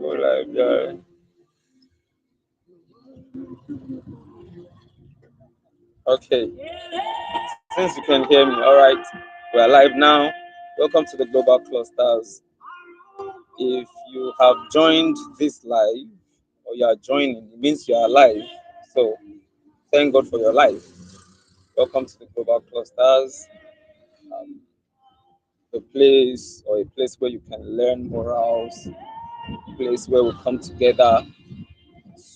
Go live, yeah. Okay, since you can hear me, all right, we are live now. Welcome to the Global Clusters. If you have joined this live or you are joining, it means you are alive. So thank God for your life. Welcome to the Global Clusters, um, the place or a place where you can learn morals, a place where we come together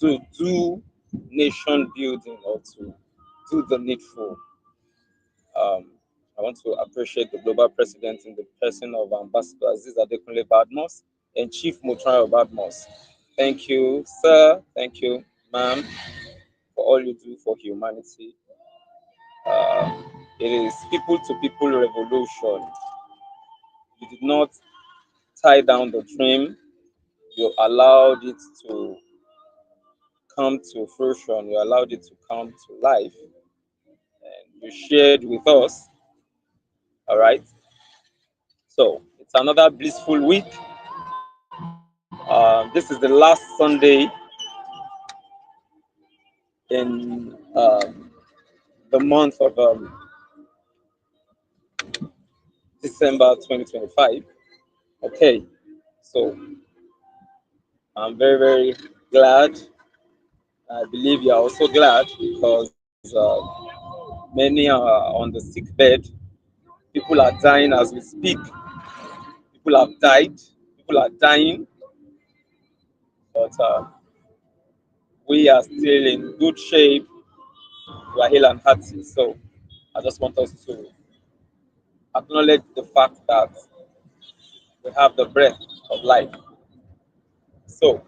to do nation building or to do the needful. Um, I want to appreciate the global president in the person of Ambassador Aziz Adekunle Badmos and Chief Mutrayo Badmos. Thank you, sir. Thank you, ma'am, for all you do for humanity. It is people to people revolution. You did not tie down the dream, you allowed it to come to fruition, you allowed it to come to life, and you shared with us. All right. So it's another blissful week. This is the last Sunday in the month of December 2025. Okay, so I'm very, very glad. I believe you are also glad because many are on the sick bed. People are dying as we speak. People have died. People are dying, but we are still in good shape. We are hale and hearty. So I just want us to acknowledge the fact that we have the breath of life. So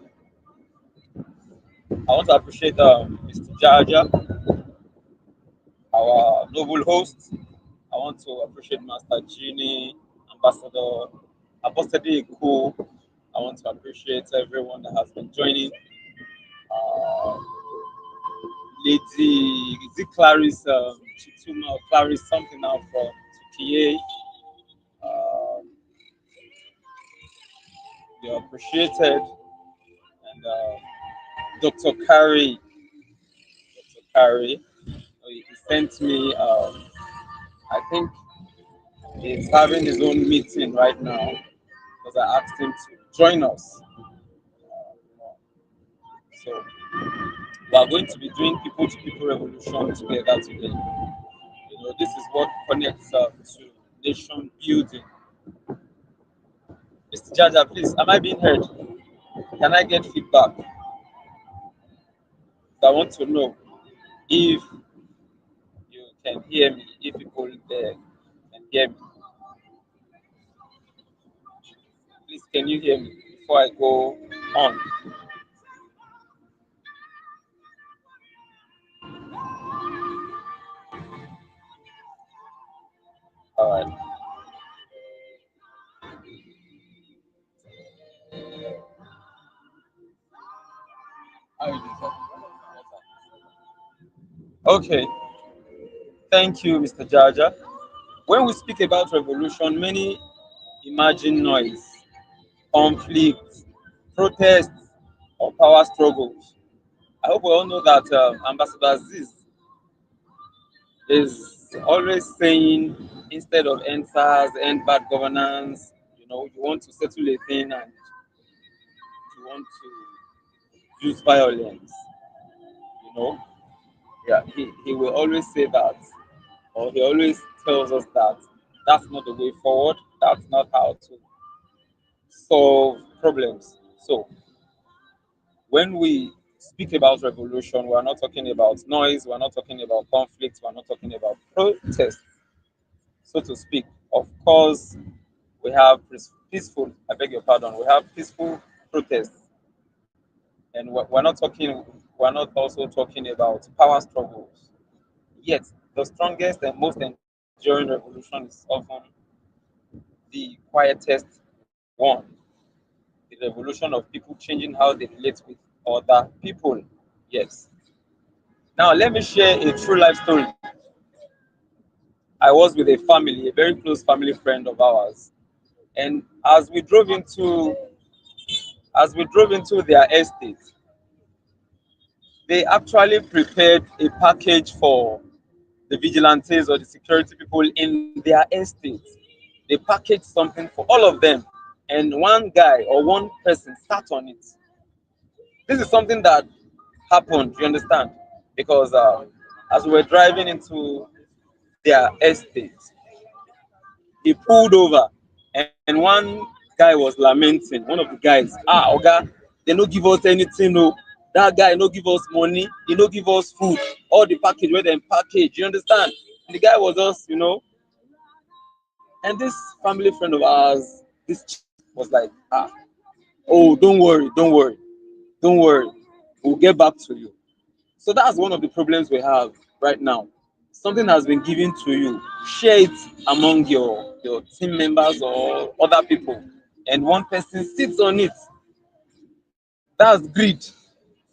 I want to appreciate Mr. Jaja, our noble host. I want to appreciate Master Genie, Ambassador Abosede Eko. I want to appreciate everyone that has been joining. Uh, Lady, is it Clarice Chituma or Clarice something now from TPA? Um, you're appreciated. And Dr. Carey, Dr. Carey, he sent me, I think he's having his own meeting right now because I asked him to join us. So we are going to be doing people to people revolution together today. This is what connects to nation building. Mr. Jaja, please, am I being heard? Can I get feedback? I want to know if you can hear me, if people there can hear me. Please, can you hear me before I go on? All right. How you doing, sir? Okay. Thank you, Mr. Jaja. When we speak about revolution, many imagine noise, conflict, protests, or power struggles. I hope we all know that Ambassador Aziz is always saying instead of answers, end bad governance, you want to settle a thing and you want to use violence, you know. Yeah, he will always say that, or he always tells us that that's not the way forward, that's not how to solve problems. So when we speak about revolution, we're not talking about noise, we're not talking about conflict, we're not talking about protest, so to speak. Of course, we have peaceful, I beg your pardon, we have peaceful protests, and we're not also talking about power struggles. Yet, the strongest and most enduring revolution is often the quietest one, the revolution of people changing how they relate with other people. Yes. Now, let me share a true life story. I was with a family, a very close family friend of ours, and as we drove into As we drove into their estate, they actually prepared a package for the vigilantes or the security people in their estate. They packaged something for all of them, and one guy or one person sat on it. This is something that happened, you understand? Because as we were driving into their estate, he pulled over, and one guy was lamenting. One of the guys, Oga, they no give us anything, no. That guy no give us money, he no give us food, all the package where them package, you understand? And the guy was just, and this family friend of ours, this was like, oh, don't worry, we'll get back to you. So that's one of the problems we have right now. Something has been given to you, share it among your team members or other people, and one person sits on it. That's greed.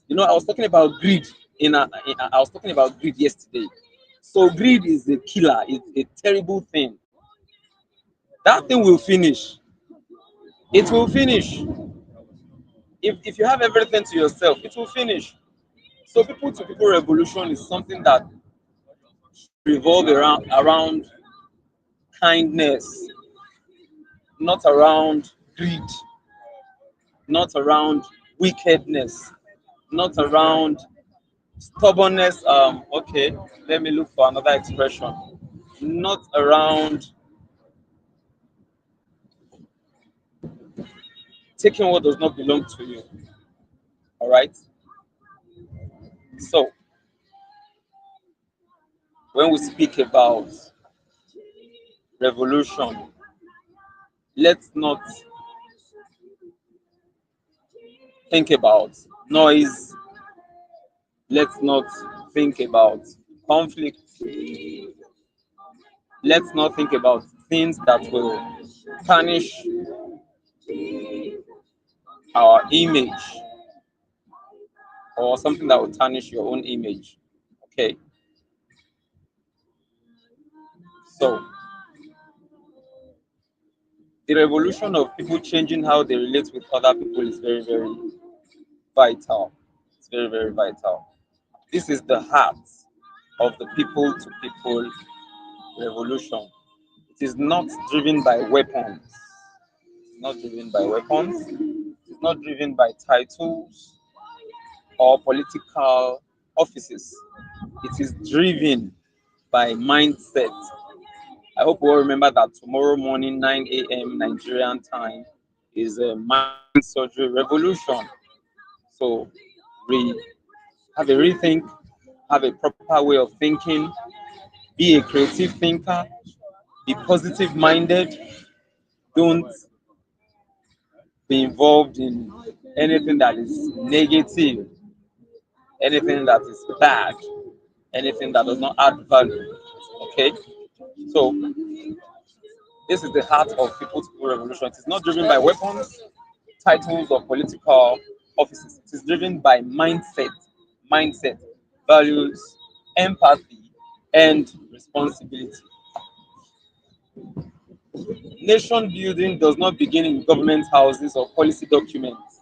I was talking about greed I was talking about greed yesterday. So greed is a killer. It's a terrible thing. That thing will finish. It will finish. If you have everything to yourself, it will finish. So people to people revolution is something that should revolve around kindness, not around greed, not around wickedness, not around stubbornness. Okay, let me look for another expression. Not around taking what does not belong to you. All right. So when we speak about revolution, let's not think about noise. Let's not think about conflict. Let's not think about things that will tarnish our image or something that will tarnish your own image. Okay, so the revolution of people changing how they relate with other people is very, very vital. It's very, very vital. This is the heart of the people to people revolution. It is not driven by weapons. It's not driven by weapons. It's not driven by titles or political offices. It is driven by mindset. I hope we all remember that tomorrow morning, 9 a.m. Nigerian time, is a mind surgery revolution. So we have a rethink, have a proper way of thinking, be a creative thinker, be positive minded, don't be involved in anything that is negative, anything that is bad, anything that does not add value. Okay? So this is the heart of people's people revolution. It is not driven by weapons, titles, or political offices. It is driven by mindset, values, empathy, and responsibility. Nation building does not begin in government houses or policy documents.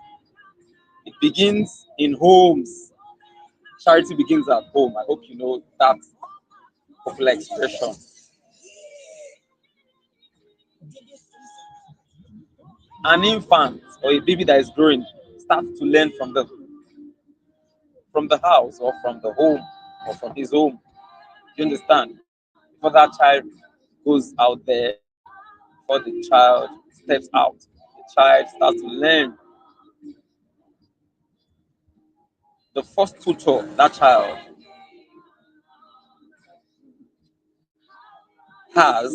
It begins in homes. Charity begins at home. I hope you know that popular expression. An infant or a baby that is growing starts to learn from the house or from the home or from his home. You understand? Before that child goes out there, before the child steps out, the child starts to learn. The first tutor that child has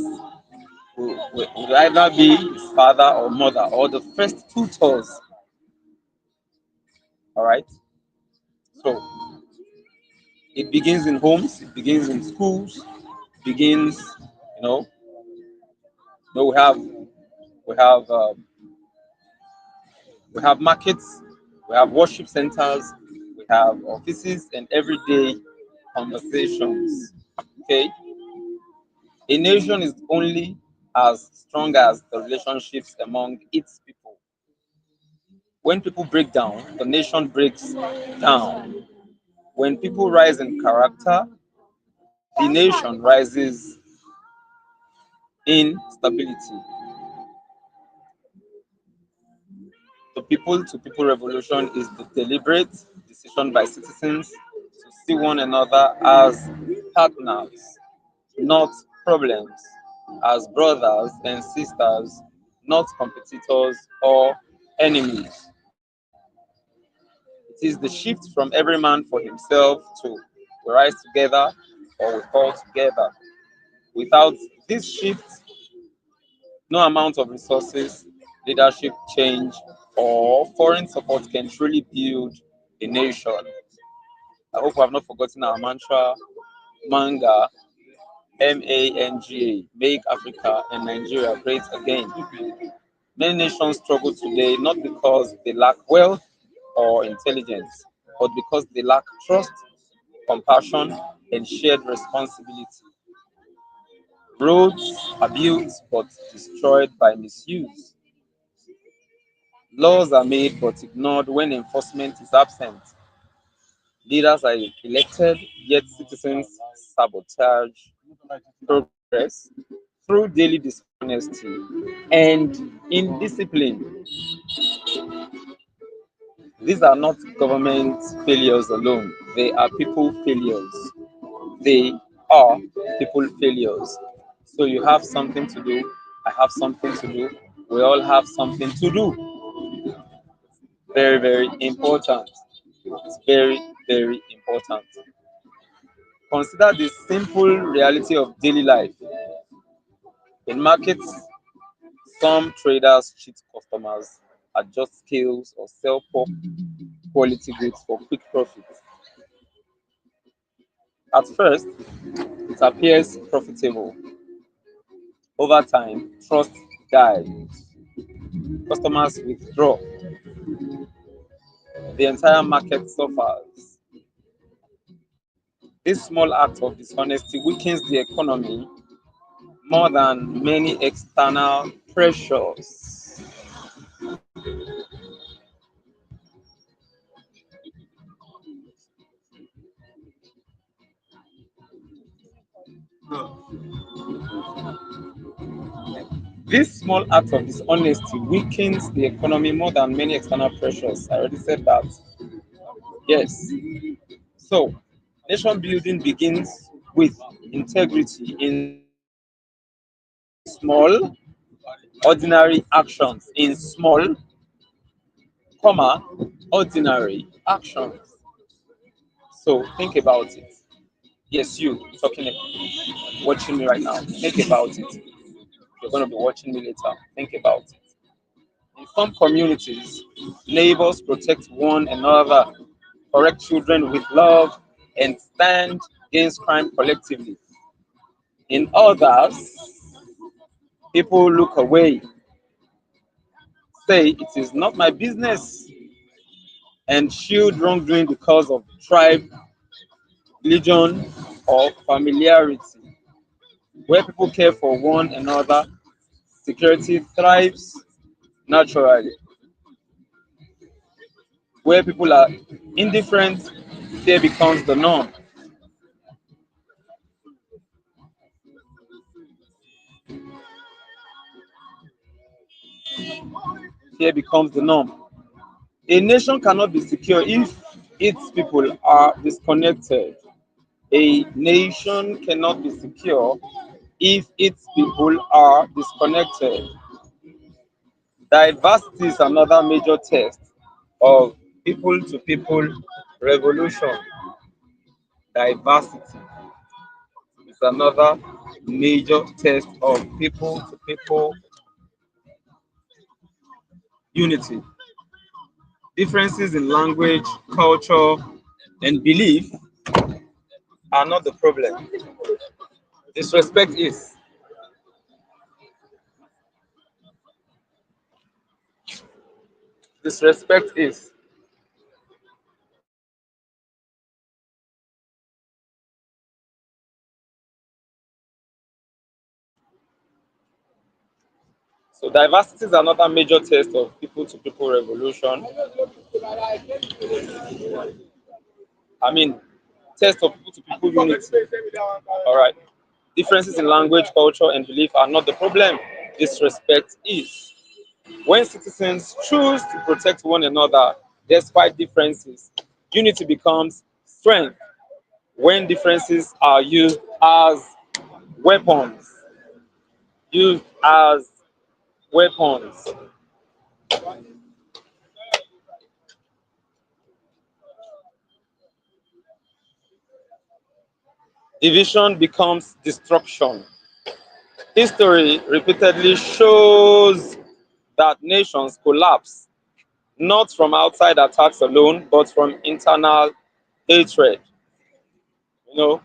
will either be his father or mother or the first tutors. All right. So it begins in homes, it begins in schools, it begins, you know, we have we have markets, we have worship centers, we have offices and everyday conversations. Okay, a nation is only as strong as the relationships among its people. When people break down, the nation breaks down. When people rise in character, the nation rises in stability. The people to people revolution is the deliberate decision by citizens to see one another as partners, not problems, as brothers and sisters, not competitors or enemies. It is the shift from every man for himself to we rise together or we fall together. Without this shift, no amount of resources, leadership change, or foreign support can truly build a nation. I hope we have not forgotten our mantra, manga, MANGA, make Africa and Nigeria great again. Many nations struggle today not because they lack wealth or intelligence, but because they lack trust, compassion, and shared responsibility. Roads are built but destroyed by misuse. Laws are made but ignored when enforcement is absent. Leaders are elected, yet citizens sabotage progress through daily dishonesty and indiscipline. These are not government failures alone, they are people failures. They are people failures. So you have something to do, I have something to do, we all have something to do. Very, very important. It's very, very important. Consider the simple reality of daily life. In markets, some traders cheat customers, adjust scales, or sell poor quality goods for quick profit. At first, it appears profitable. Over time, trust dies. Customers withdraw. The entire market suffers. This small act of dishonesty weakens the economy more than many external pressures. This small act of dishonesty weakens the economy more than many external pressures. I already said that. Yes. So, nation building begins with integrity in small, ordinary actions. In small, comma, ordinary actions. So, think about it. Yes, you talking, watching me right now. Think about it. You're going to be watching me later. Think about it. In some communities, neighbors protect one another, correct children with love, and stand against crime collectively. In others, people look away, say it is not my business, and shield wrongdoing because of tribe, religion, or familiarity. Where people care for one another, security thrives naturally. Where people are indifferent, fear becomes the norm. Fear becomes the norm. A nation cannot be secure if its people are disconnected. A nation cannot be secure if its people are disconnected. Diversity is another major test of people to people revolution. Diversity is another major test of people to people unity. Differences in language, culture, and belief are not the problem. Disrespect is. Disrespect is. So diversity is another major test of people to people revolution. I mean, test of people to people unity. All right. Differences in language, culture, and belief are not the problem. Disrespect is. When citizens choose to protect one another despite differences, unity becomes strength. When differences are weapons, used as weapons, division becomes destruction. History repeatedly shows that nations collapse not from outside attacks alone, but from internal hatred. You know,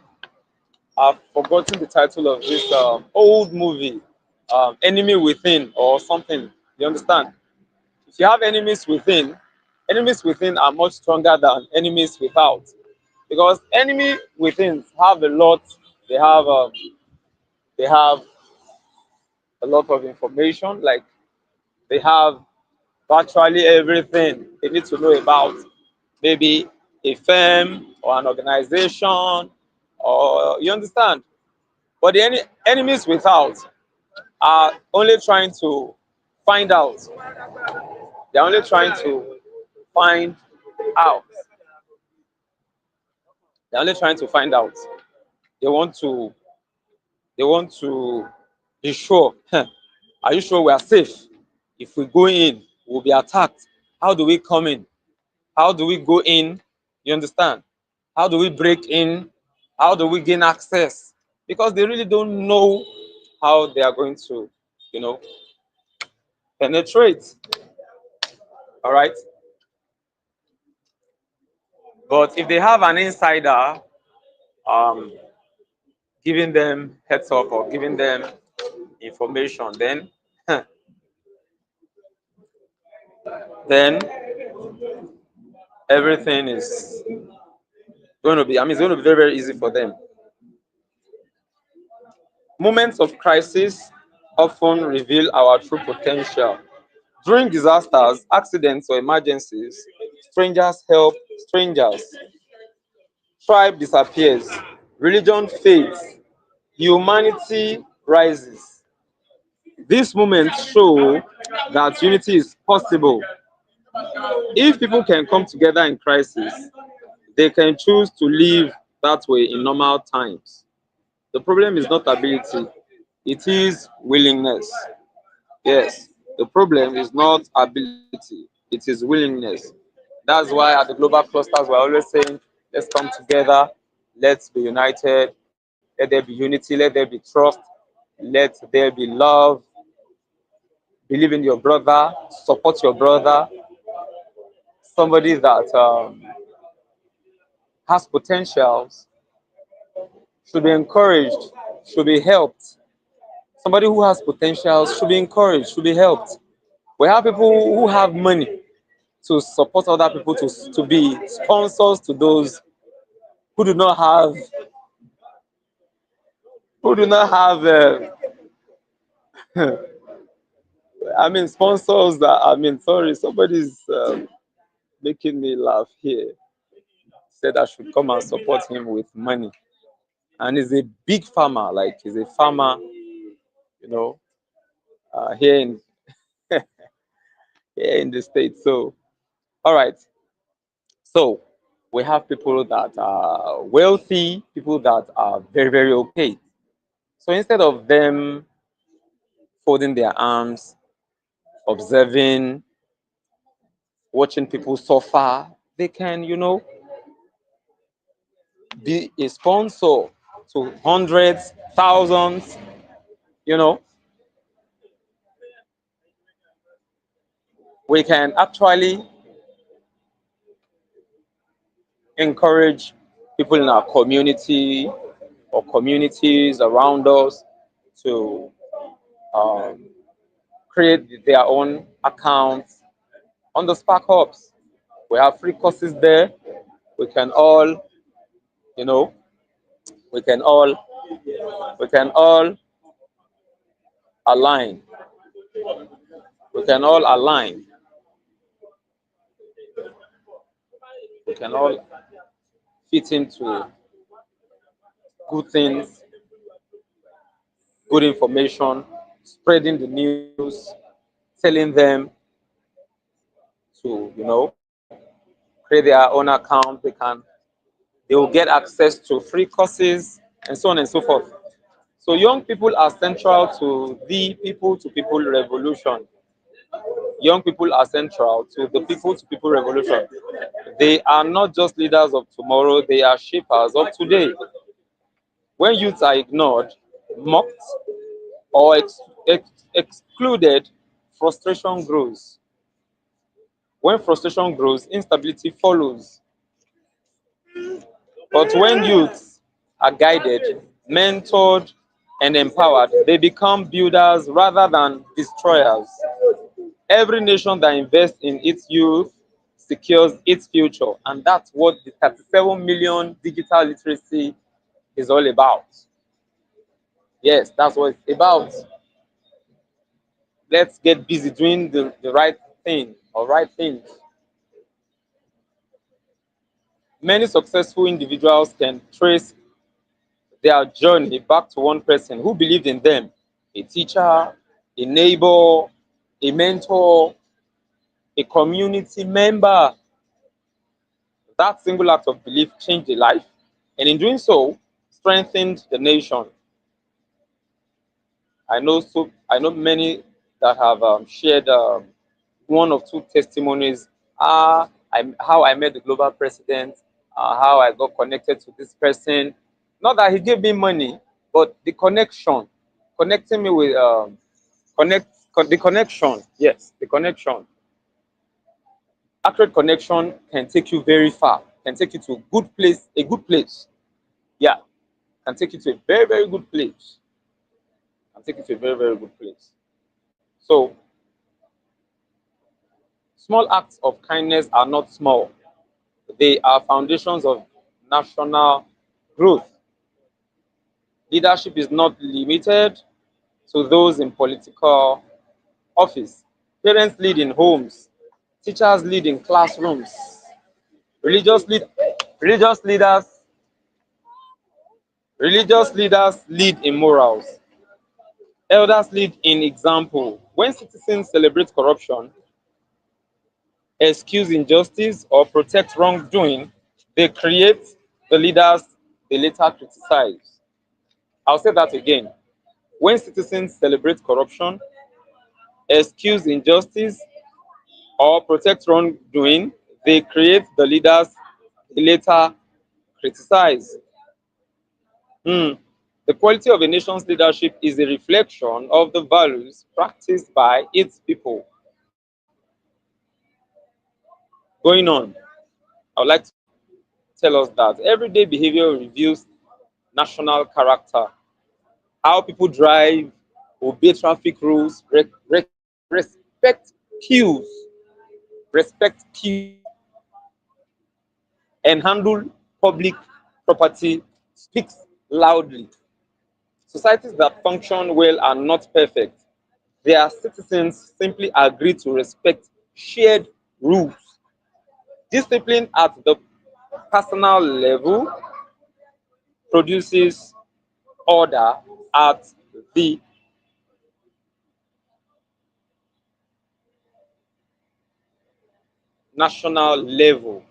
I've forgotten the title of this old movie, Enemy Within or something. You understand? If you have enemies within are much stronger than enemies without, because enemy within have a lot. They have um, they have a lot of information. Like they have virtually everything they need to know about maybe a firm or an organization, or you understand. But the enemies without are only trying to find out. They're only trying to find out. They're only trying to find out. They want to they want to be sure. Are you sure we are safe? If we go in, we'll be attacked. How do we come in? How do we go in? You understand? How do we break in? How do we gain access? Because they really don't know how they are going to, you know, penetrate. All right. But if they have an insider um, giving them heads up or giving them information, then then everything is going to be. I mean, it's going to be very very easy for them. Moments of crisis often reveal our true potential. During disasters, accidents, or emergencies, strangers help strangers. Tribe disappears, religion fades, humanity rises. These moments show that unity is possible. If people can come together in crisis, they can choose to live that way in normal times. The problem is not ability, it is willingness. Yes, the problem is not ability, it is willingness. That's why at the global clusters we're always saying, let's come together, let's be united, let there be unity, let there be trust, let there be love, believe in your brother, support your brother, somebody that has potentials should be encouraged, should be helped. Somebody who has potentials should be encouraged, should be helped. We have people who have money to support other people to be sponsors to those who do not have who do not have I mean sponsors that I mean sorry somebody's making me laugh here. Said I should come and support him with money, and he's a big farmer, like he's a farmer, you know, here in here in the states. So all right, so we have people that are wealthy, people that are very very okay. So instead of them folding their arms, observing, watching people suffer, they can, you know, be a sponsor to hundreds, thousands, you know. We can actually encourage people in our community or communities around us to um, create their own accounts on the Spark Hubs. We have free courses there. We can all, you know, we can all we can all align We can all align. We can all fit into good things, good information, spreading the news, telling them to, create their own account. They will get access to free courses and so on and so forth. So young people are central to the people to people revolution. Young people are central to the people to people revolution. They are not just leaders of tomorrow, they are shapers of today. When youths are ignored, mocked, or excluded, frustration grows. When frustration grows, instability follows. But when youths are guided, mentored, and empowered, they become builders rather than destroyers. Every nation that invests in its youth secures its future, and that's what the 37 million digital literacy is all about. Yes, that's what it's about. Let's get busy doing the right thing or right things. Many successful individuals can trace their journey back to one person who believed in them: a teacher, a neighbor, a mentor, a community member. That single act of belief changed a life, and in doing so, strengthened the nation. I know many that have shared one or two testimonies. How I met the global president, how I got connected to this person. Not that he gave me money, but the connection, connecting me with the connection. Yes, the connection. Accurate connection can take you very far. Can take you to a good place. A good place. Yeah, can take you to a very very good place. Can take you to a very very good place. So small acts of kindness are not small. They are foundations of national growth. Leadership is not limited to those in political office. Parents lead in homes. Teachers lead in classrooms. Religious lead, religious leaders, religious leaders lead in morals. Elders lead in example. When citizens celebrate corruption, excuse injustice, or protect wrongdoing, they create the leaders they later criticize. I'll say that again. When citizens celebrate corruption, excuse injustice, or protect wrongdoing, they create the leaders they later criticize. Hmm. The quality of a nation's leadership is a reflection of the values practiced by its people. Going on, I would like to tell us that everyday behavior reveals national character. How people drive, obey traffic rules, respect queues, respect queues, and handle public property speaks loudly. Societies that function well are not perfect. Their citizens simply agree to respect shared rules. Discipline at the personal level produces order at the national level.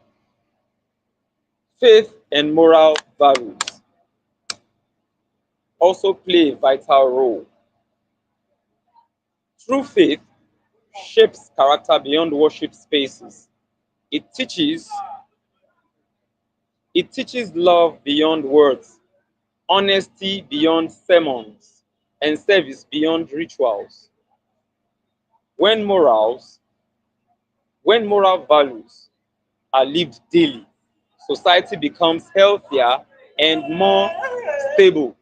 Faith and moral values also play a vital role. True faith shapes character beyond worship spaces. It teaches it teaches love beyond words, honesty beyond sermons, and service beyond rituals. When morals, when moral values are lived daily, society becomes healthier and more stable.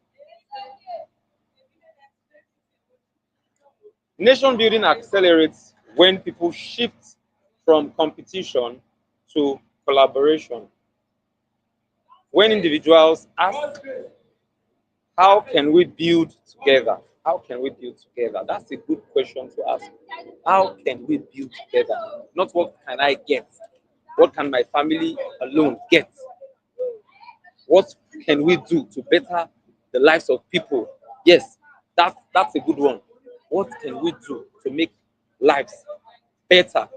Nation building accelerates when people shift from competition to collaboration. When individuals ask, how can we build together? How can we build together? That's a good question to ask. How can we build together? Not what can I get? What can my family alone get? What can we do to better the lives of people? Yes, that's a good one. What can we do to make lives better?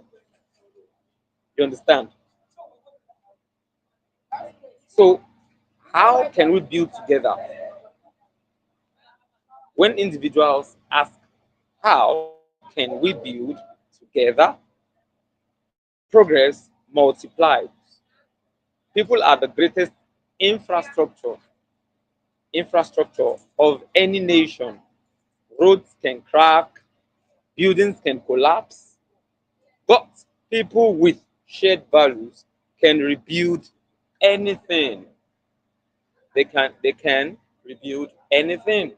You understand? So, how can we build together? When individuals ask, how can we build together? Progress multiplies. People are the greatest infrastructure infrastructure of any nation. Roads can crack, buildings can collapse, but people with shared values can rebuild anything. They can rebuild anything.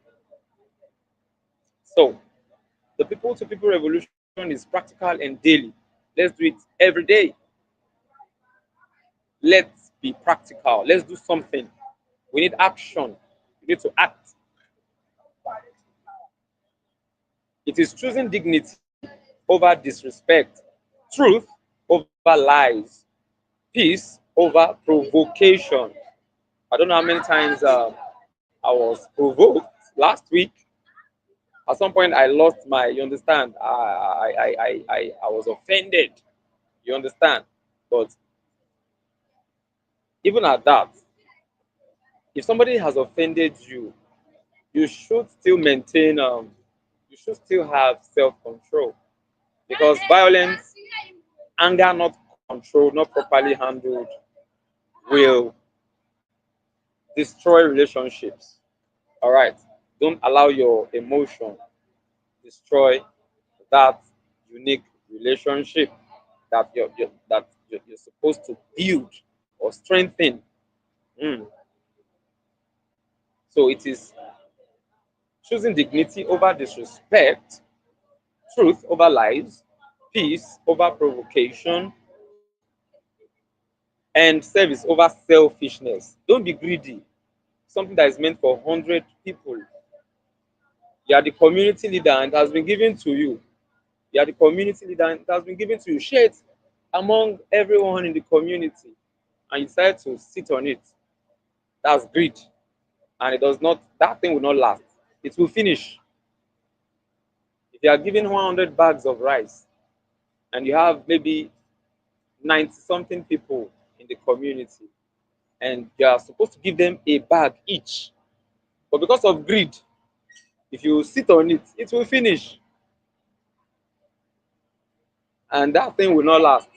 So the people to people revolution is practical and daily. Let's do it every day. Let's be practical. Let's do something. We need action. We need to act. It is choosing dignity over disrespect, truth over lies, peace over provocation. I don't know how many times I was provoked last week. At some point, I lost my. You understand? I was offended. You understand? But even at that, if somebody has offended you, you should still maintain. You should still have self-control because violence, anger not controlled, not properly handled, will destroy relationships. All right. Don't allow your emotion destroy that unique relationship that you're supposed to build or strengthen. Mm. So it is choosing dignity over disrespect, truth over lies, peace over provocation, and service over selfishness. Don't be greedy. Something that is meant for 100 people. You are the community leader and it has been given to you. You are the community leader and it has been given to you. Share it among everyone in the community and you decide to sit on it. That's greed. And it does not, that thing will not last. It will finish. If you are given 100 bags of rice and you have maybe 90 something people in the community and you are supposed to give them a bag each, but because of greed, if you sit on it, it will finish. And that thing will not last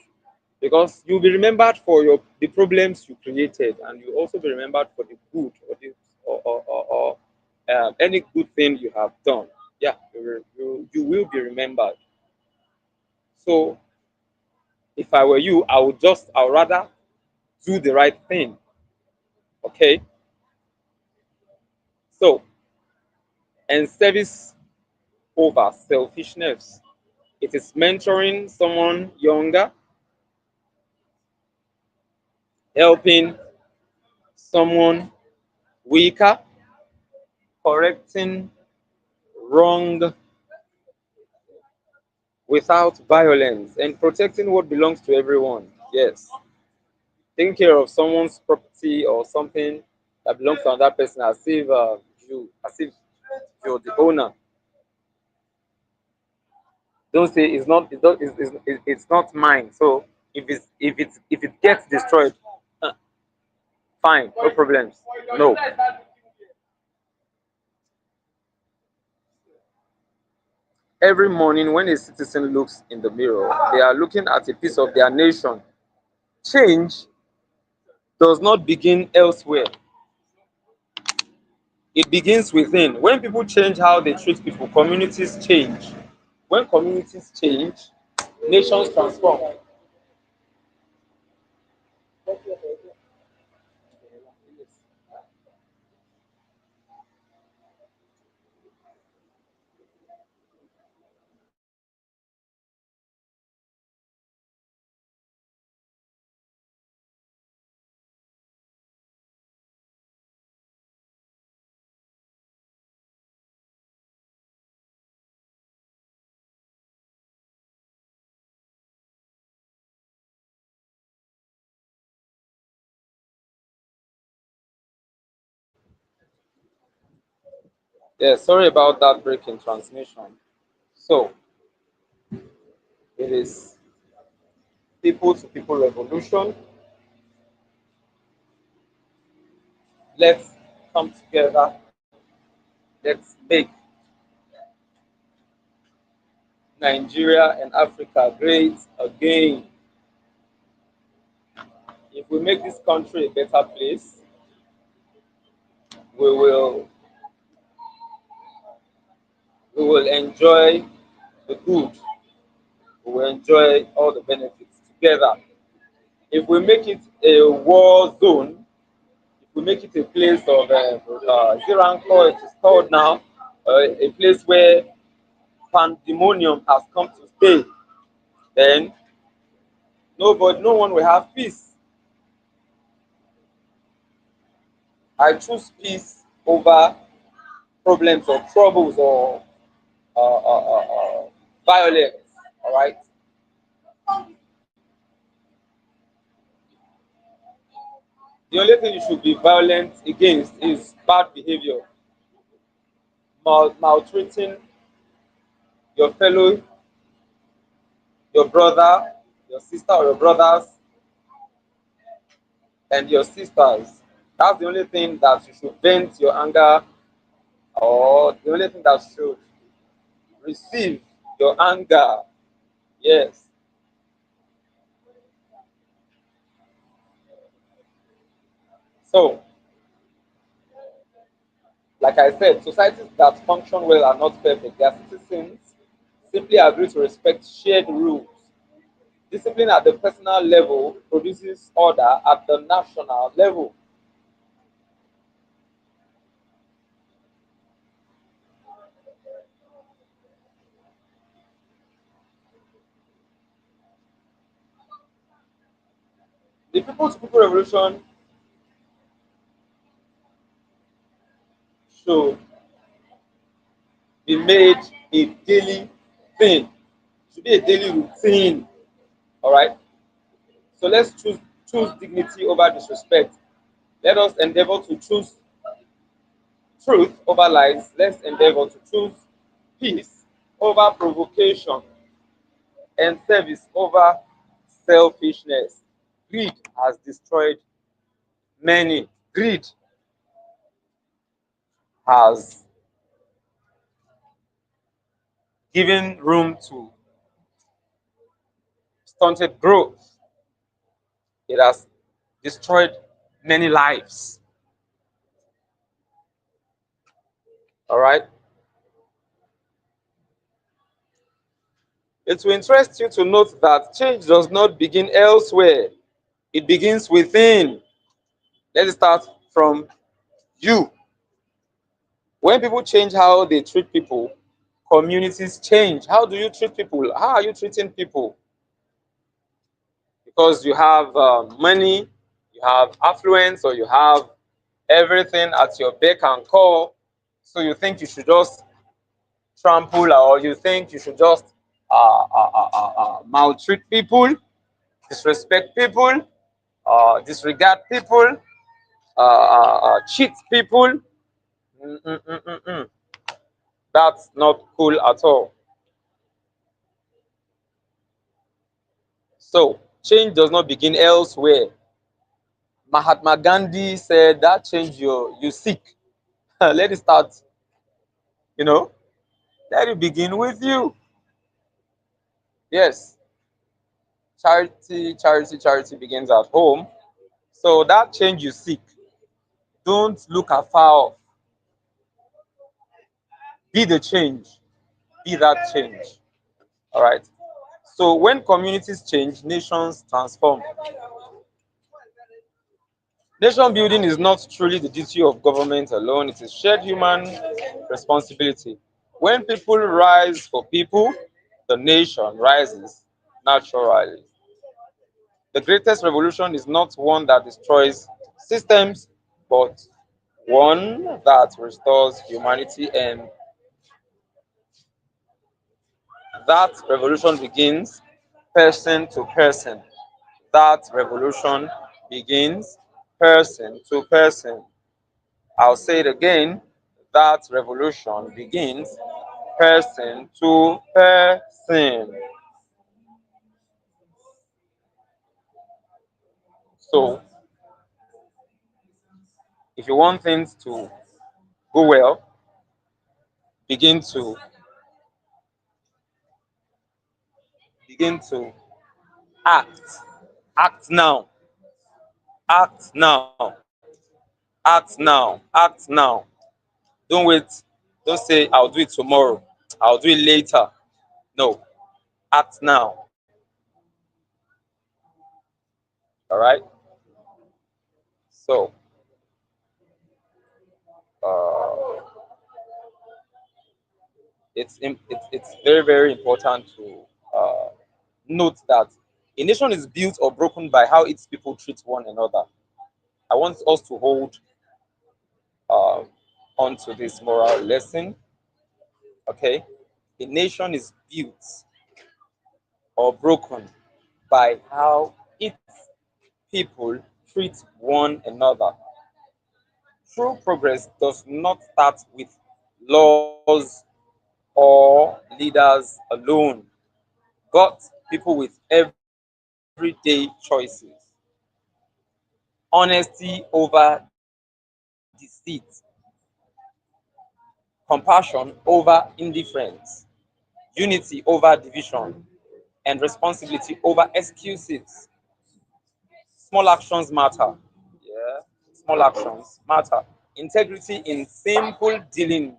because you'll be remembered for the problems you created and you'll also be remembered for the good or any good thing you have done. Yeah, you will be remembered. So if I were you, I would rather do the right thing. Okay. So, and service over selfishness. It is mentoring someone younger, helping someone weaker, correcting wrong without violence, and protecting what belongs to everyone. Yes. Taking care of someone's property or something that belongs to another person as if you're the owner. Don't say it's not mine. So if it gets destroyed, uh, fine, no problems. No. Every morning when a citizen looks in the mirror, they are looking at a piece of their nation. Change does not begin elsewhere. It begins within. When people change how they treat people, communities change. When communities change, nations transform. Yeah, sorry about that break in transmission. So it is people to people revolution. Let's come together. Let's make Nigeria and Africa great again. If we make this country a better place, we will we will enjoy the good. We will enjoy all the benefits together. If we make it a war zone, if we make it a place of Ziranko, it is called now, a place where pandemonium has come to stay, then no one will have peace. I choose peace over problems or troubles or violence. All right. The only thing you should be violent against is bad behavior, maltreating your fellow, your brother, your sister, or your brothers and your sisters. That's the only thing that you should vent your anger, or the only thing that should receive your anger. Yes. So, like I said, societies that function well are not perfect. Their citizens simply agree to respect shared rules. Discipline at the personal level produces order at the national level. The People's People Revolution should be made a daily thing. It should be a daily routine. All right. So let's choose dignity over disrespect. Let us endeavor to choose truth over lies. Let's endeavor to choose peace over provocation and service over selfishness. Greed has destroyed many. Greed has given room to stunted growth. It has destroyed many lives. All right. It will interest you to note that change does not begin elsewhere, it begins within. Let's start from you. When people change how they treat people, communities change. How do you treat people? How are you treating people? Because you have money, you have affluence, or you have everything at your beck and call. So you think you should just trample, or you think you should just maltreat people, disrespect people, disregard people, cheat people. Mm-mm-mm-mm-mm. That's not cool at all. So change does not begin elsewhere. Mahatma Gandhi said that change you seek. Let it start, you know, let it begin with you. Yes, charity begins at home. So that change you seek, don't look afar off. Be the change. Be that change. All right. So when communities change, nations transform. Nation building is not truly the duty of government alone, it is shared human responsibility. When people rise for people, the nation rises naturally. The greatest revolution is not one that destroys systems, but one that restores humanity, and that revolution begins person to person. That revolution begins person to person. I'll say it again. that revolution begins person to person. So, if you want things to go well, begin to begin to act. Act now. Act now. Act now. Act now. Don't wait. Don't say I'll do it tomorrow. I'll do it later. No. Act now. All right. So, uh, it's very very important to uh, note that a nation is built or broken by how its people treat one another. I want us to hold uh, on to this moral lesson. Okay, a nation is built or broken by how its people treat one another. True progress does not start with laws or leaders alone, but people with everyday choices. Honesty over deceit, compassion over indifference, unity over division, and responsibility over excuses. Small actions matter. Yeah, small actions matter. Integrity in simple dealings,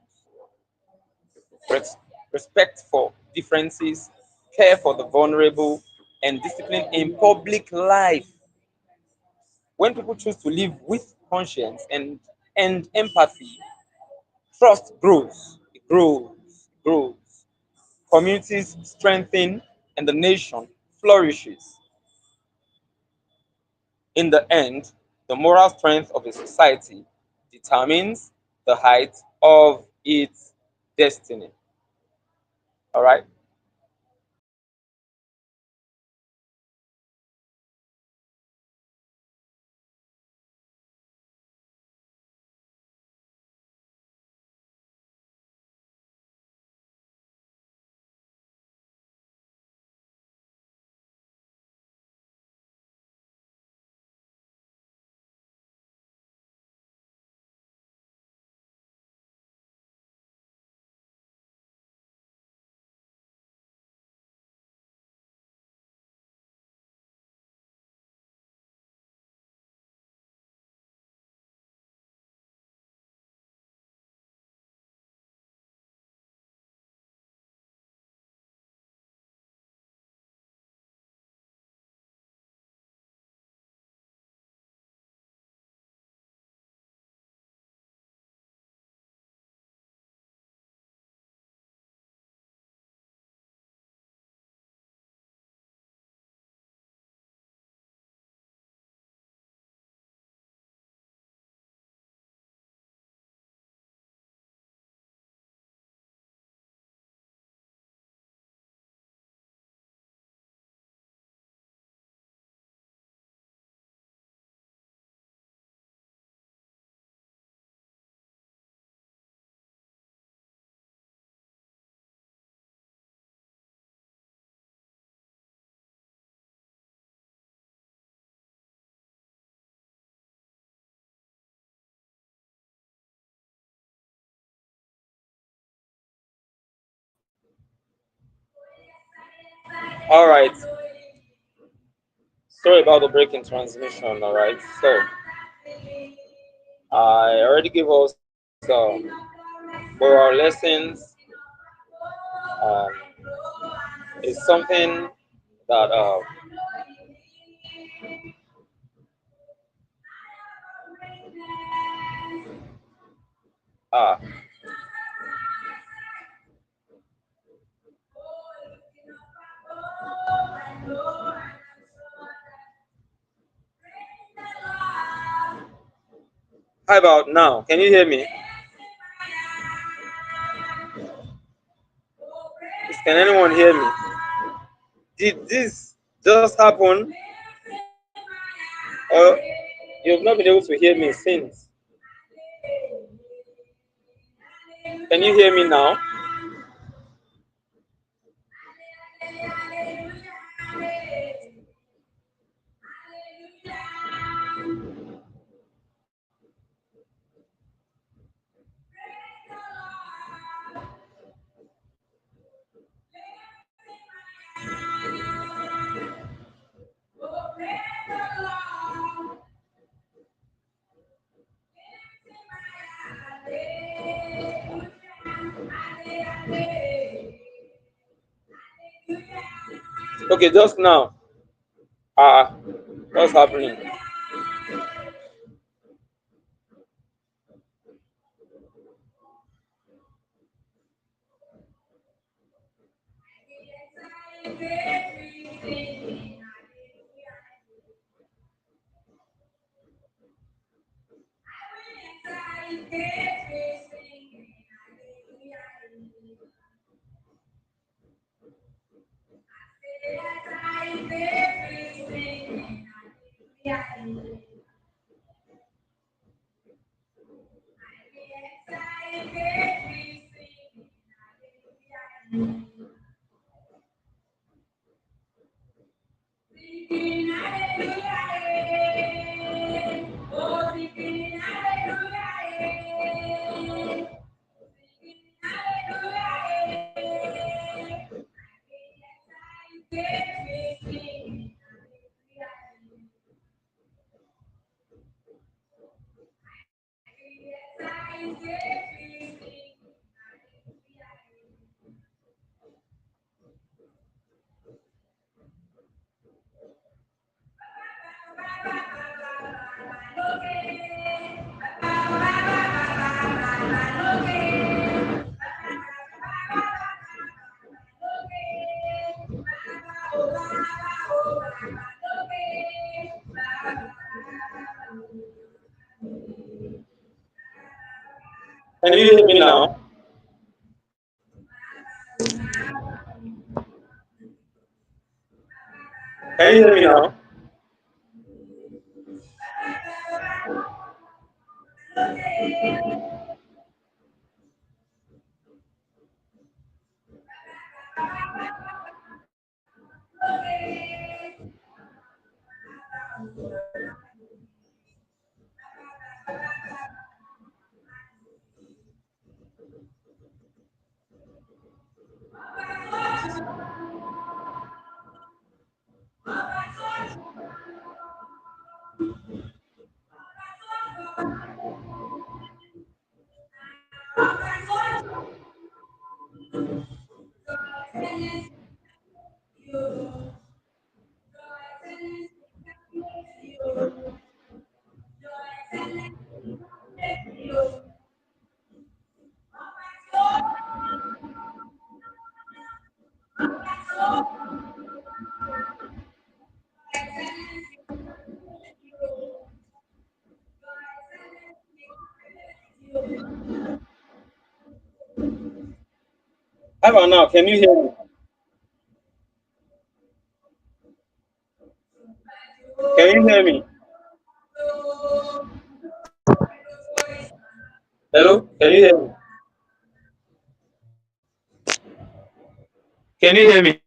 res- respect for differences, care for the vulnerable, and discipline in public life. When people choose to live with conscience and empathy, trust grows. It grows. It grows. Communities strengthen, and the nation flourishes. In the end, the moral strength of a society determines the height of its destiny. All right. All right. Sorry about the break in transmission. All right. So I already gave us moral lessons. Um, it's something that uh, how about now? Can you hear me? Can anyone hear me? Did this just happen, or you've not been able to hear me since? Can you hear me now? Okay, just now. What's happening? Can you hear me now? Can you hear me now? How about now? Can you hear me? Can you hear me? Hello? Can you hear me? Can you hear me?